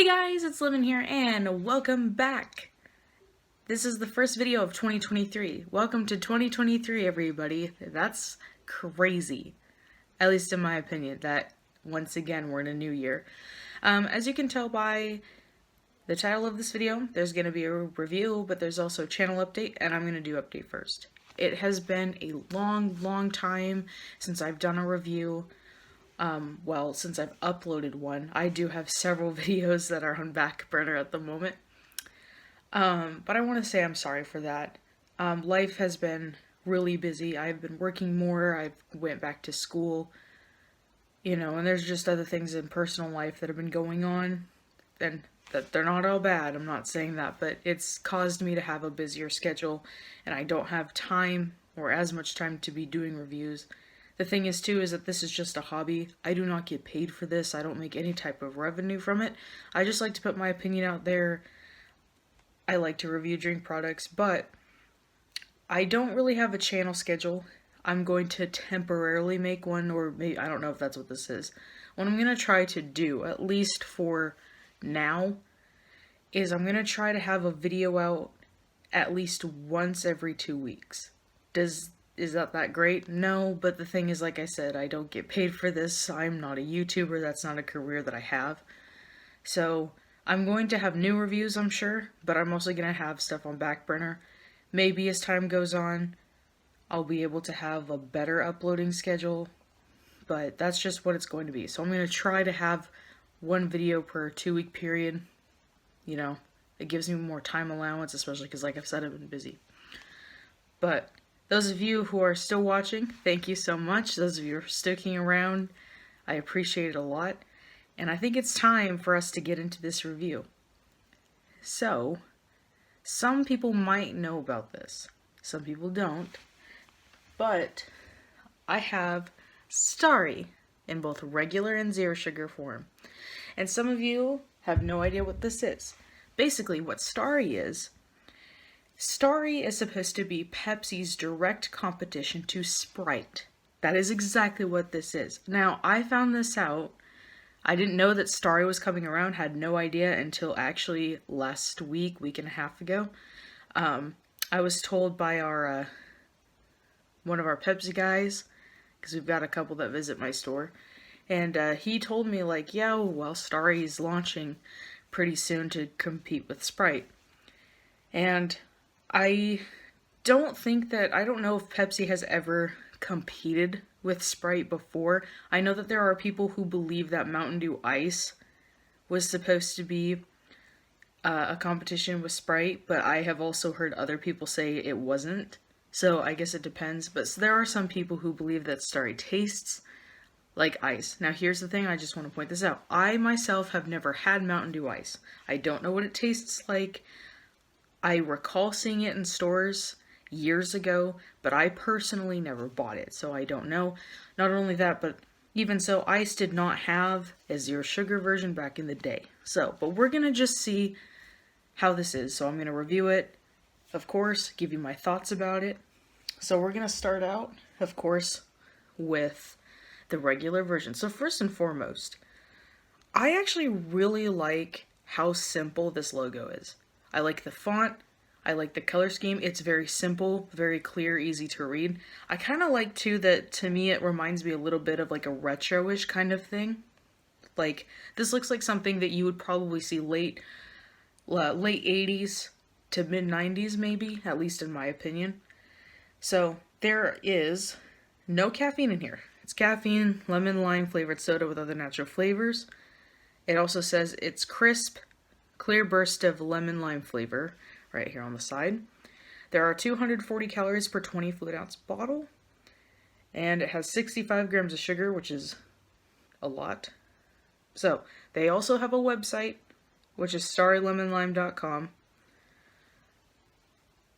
Hey guys, it's Lemon here, and welcome back! This is the first video of 2023. Welcome to 2023, everybody. That's crazy. At least in my opinion, that once again we're in a new year. As you can tell by the title of this video, there's going to be a review, but there's also a channel update, and I'm going to do update first. It has been a long time since I've done a review. Well, since I've uploaded one. I do have several videos that are on back burner at the moment. But I want to say I'm sorry for that. Life has been really busy. I've been working more. I've went back to school. And there's just other things in personal life that have been going on. And that they're not all bad. I'm not saying that. But it's caused me to have a busier schedule. And I don't have time or as much time to be doing reviews. The thing is, too, is that this is just a hobby. I do not get paid for this. I don't make any type of revenue from it. I just like to put my opinion out there. I like to review drink products, but I don't really have a channel schedule. I'm going to temporarily make one, or maybe, I don't know if that's what this is. What I'm going to try to do, at least for now, is I'm going to try to have a video out at least once every 2 weeks. Is that great? No, but the thing is, like I said, I don't get paid for this. I'm not a YouTuber. That's not a career that I have. So I'm going to have new reviews, I'm sure, but I'm also going to have stuff on back burner. Maybe as time goes on, I'll be able to have a better uploading schedule, but that's just what it's going to be. So I'm going to try to have one video per 2 week period. It gives me more time allowance, especially because, like I've said, I've been busy. But those of you who are still watching, thank you so much. Those of you who are sticking around, I appreciate it a lot. And I think it's time for us to get into this review. So, some people might know about this. Some people don't. But I have Starry in both regular and zero sugar form. And some of you have no idea what this is. Basically, what Starry is supposed to be Pepsi's direct competition to Sprite. That is exactly what this is. Now, I found this out. I didn't know that Starry was coming around, had no idea until actually last week and a half ago. I was told by one of our Pepsi guys, because we've got a couple that visit my store, and he told me, like, yeah, well, Starry's launching pretty soon to compete with Sprite. And I don't know if Pepsi has ever competed with Sprite before. I know that there are people who believe that Mountain Dew Ice was supposed to be a competition with Sprite, but I have also heard other people say it wasn't. So I guess it depends. But there are some people who believe that Starry tastes like ice. Now here's the thing, I just want to point this out. I myself have never had Mountain Dew Ice. I don't know what it tastes like. I recall seeing it in stores years ago, but I personally never bought it, so I don't know. Not only that, but even so, Ice did not have a zero sugar version back in the day. But we're going to just see how this is. So I'm going to review it, of course, give you my thoughts about it. So we're going to start out, of course, with the regular version. So first and foremost, I actually really like how simple this logo is. I like the font, I like the color scheme. It's very simple, very clear, easy to read. I kind of like, too, that to me it reminds me a little bit of like a retro-ish kind of thing. Like, this looks like something that you would probably see late 80s to mid 90s maybe, at least in my opinion. So there is no caffeine in here. It's caffeine, lemon lime flavored soda with other natural flavors. It also says it's crisp, clear burst of lemon lime flavor right here on the side. There are 240 calories per 20 fluid ounce bottle. And it has 65 grams of sugar, which is a lot. So they also have a website, which is starrylemonlime.com.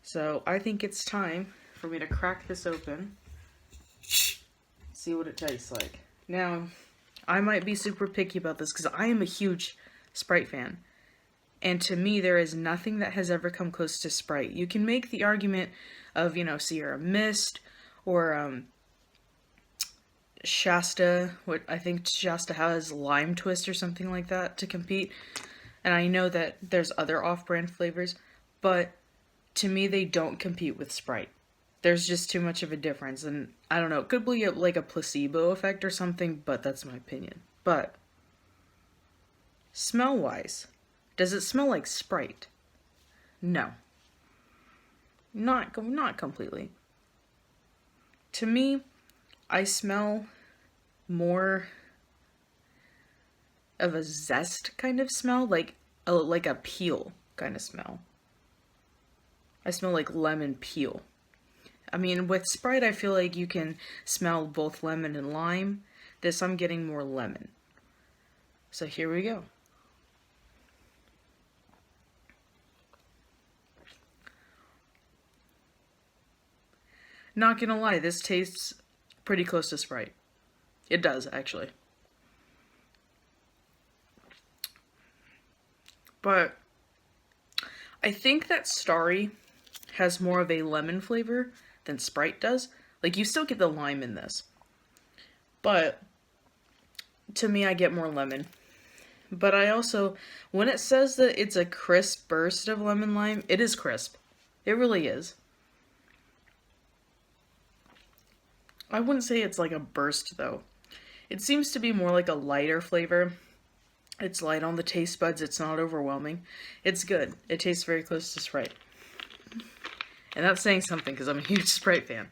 So I think it's time for me to crack this open. See what it tastes like. Now, I might be super picky about this because I am a huge Sprite fan. And to me, there is nothing that has ever come close to Sprite. You can make the argument of, Sierra Mist or Shasta. What I think Shasta has Lime Twist or something like that to compete. And I know that there's other off-brand flavors, but to me they don't compete with Sprite. There's just too much of a difference, and I don't know, it could be like a placebo effect or something, but that's my opinion. But smell-wise, does it smell like Sprite? No. Not completely. To me, I smell more of a zest kind of smell, like a peel kind of smell. I smell like lemon peel. I mean, with Sprite, I feel like you can smell both lemon and lime. This, I'm getting more lemon. So here we go. Not gonna lie, this tastes pretty close to Sprite. It does, actually. But I think that Starry has more of a lemon flavor than Sprite does. Like, you still get the lime in this. But to me, I get more lemon. But I also, when it says that it's a crisp burst of lemon lime, it is crisp. It really is. I wouldn't say it's like a burst, though. It seems to be more like a lighter flavor. It's light on the taste buds. It's not overwhelming. It's good. It tastes very close to Sprite. And that's saying something because I'm a huge Sprite fan.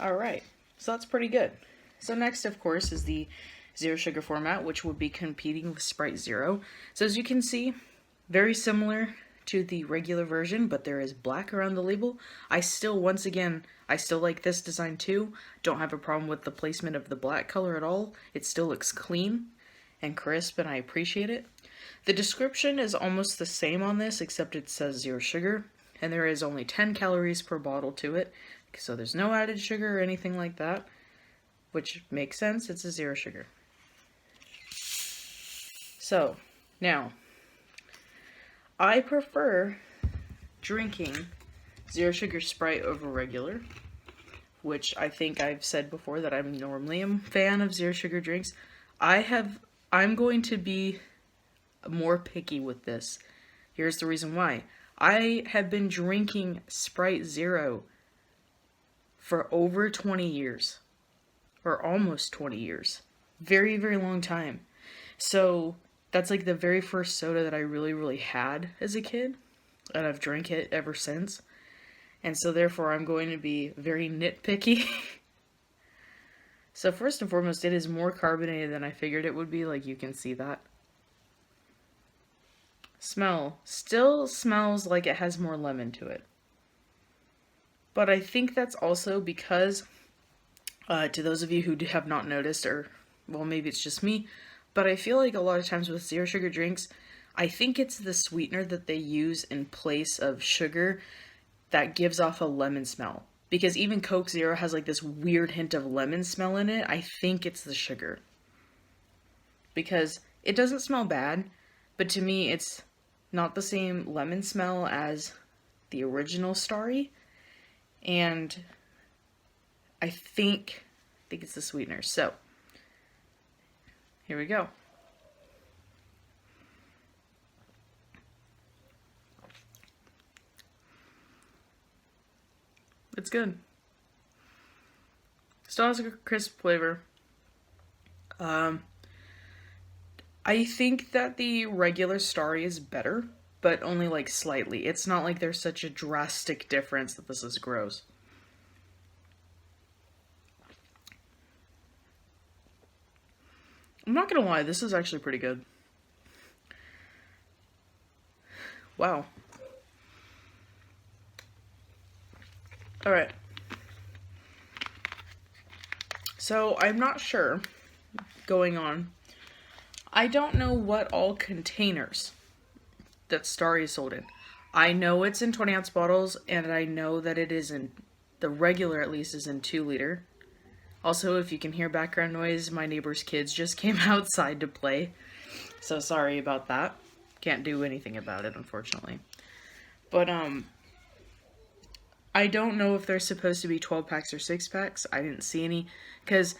Alright, so that's pretty good. So next, of course, is the zero sugar format, which would be competing with Sprite Zero. So as you can see, very similar to the regular version, but there is black around the label. I still like this design too. Don't have a problem with the placement of the black color at all. It still looks clean and crisp, and I appreciate it. The description is almost the same on this, except it says zero sugar, and there is only 10 calories per bottle to it, so there's no added sugar or anything like that, which makes sense. It's a zero sugar. So, now, I prefer drinking zero sugar Sprite over regular, which I think I've said before that I'm normally a fan of zero sugar drinks. I'm going to be more picky with this. Here's the reason why. I have been drinking Sprite Zero for over 20 years. Or almost 20 years. Very, very long time. So that's like the very first soda that I really had as a kid. And I've drank it ever since. And so therefore I'm going to be very nitpicky. So first and foremost, it is more carbonated than I figured it would be, like you can see that. Smell. Still smells like it has more lemon to it. But I think that's also because, to those of you who have not noticed, or, well, maybe it's just me, but I feel like a lot of times with zero sugar drinks, I think it's the sweetener that they use in place of sugar that gives off a lemon smell. Because even Coke Zero has like this weird hint of lemon smell in it. I think it's the sugar. Because it doesn't smell bad, but to me it's not the same lemon smell as the original Starry. And I think it's the sweetener. So, here we go. It's good. Still has a crisp flavor. I think that the regular Starry is better, but only like slightly. It's not like there's such a drastic difference that this is gross. I'm not gonna lie, this is actually pretty good. Wow. Alright. So, I'm not sure, going on, I don't know what all containers that Starry is sold in. I know it's in 20-ounce bottles, and I know that it is in, the regular at least, is in 2-liter. Also, if you can hear background noise, my neighbor's kids just came outside to play. So sorry about that. Can't do anything about it, unfortunately. But, I don't know if they're supposed to be 12 packs or 6 packs. I didn't see any. Because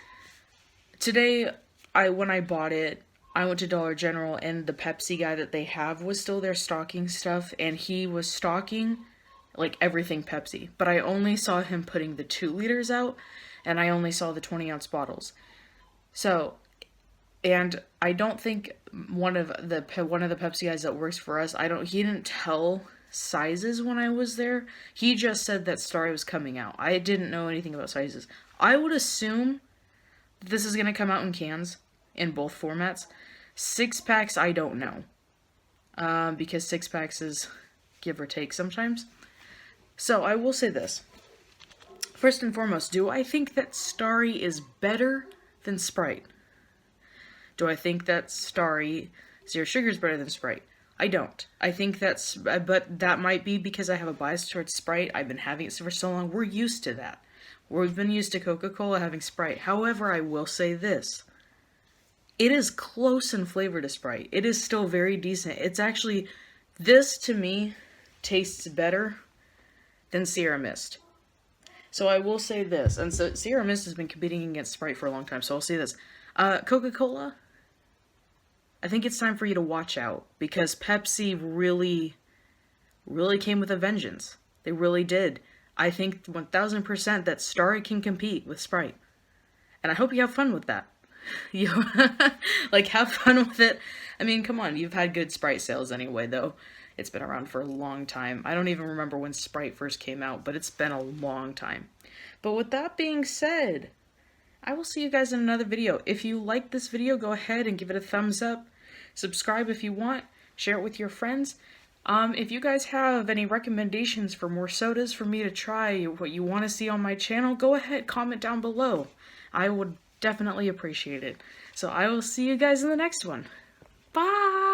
today, when I bought it, I went to Dollar General and the Pepsi guy that they have was still there stocking stuff, and he was stocking like everything Pepsi. But I only saw him putting the 2 liters out, and I only saw the 20-ounce bottles. So, and I don't think one of the Pepsi guys that works for us, he didn't tell sizes when I was there. He just said that Starry was coming out. I didn't know anything about sizes. I would assume this is going to come out in cans in both formats. 6-packs, I don't know. Because 6-packs is give or take sometimes. So I will say this. First and foremost, do I think that Starry is better than Sprite? Do I think that Starry Zero Sugar is better than Sprite? I don't. I think but that might be because I have a bias towards Sprite. I've been having it for so long. We're used to that. We've been used to Coca-Cola having Sprite. However, I will say this. It is close in flavor to Sprite. It is still very decent. It's actually, this to me tastes better than Sierra Mist. So I will say this. And so Sierra Mist has been competing against Sprite for a long time, so I'll say this. Coca-Cola, I think it's time for you to watch out, because Pepsi really came with a vengeance. They really did. I think 1000% that Starry can compete with Sprite. And I hope you have fun with that. You like, have fun with it. I mean, come on, you've had good Sprite sales anyway, though. It's been around for a long time. I don't even remember when Sprite first came out, but it's been a long time. But with that being said, I will see you guys in another video. If you like this video, go ahead and give it a thumbs up. Subscribe if you want. Share it with your friends. If you guys have any recommendations for more sodas for me to try, what you want to see on my channel, go ahead, comment down below. I would definitely appreciate it. So I will see you guys in the next one. Bye!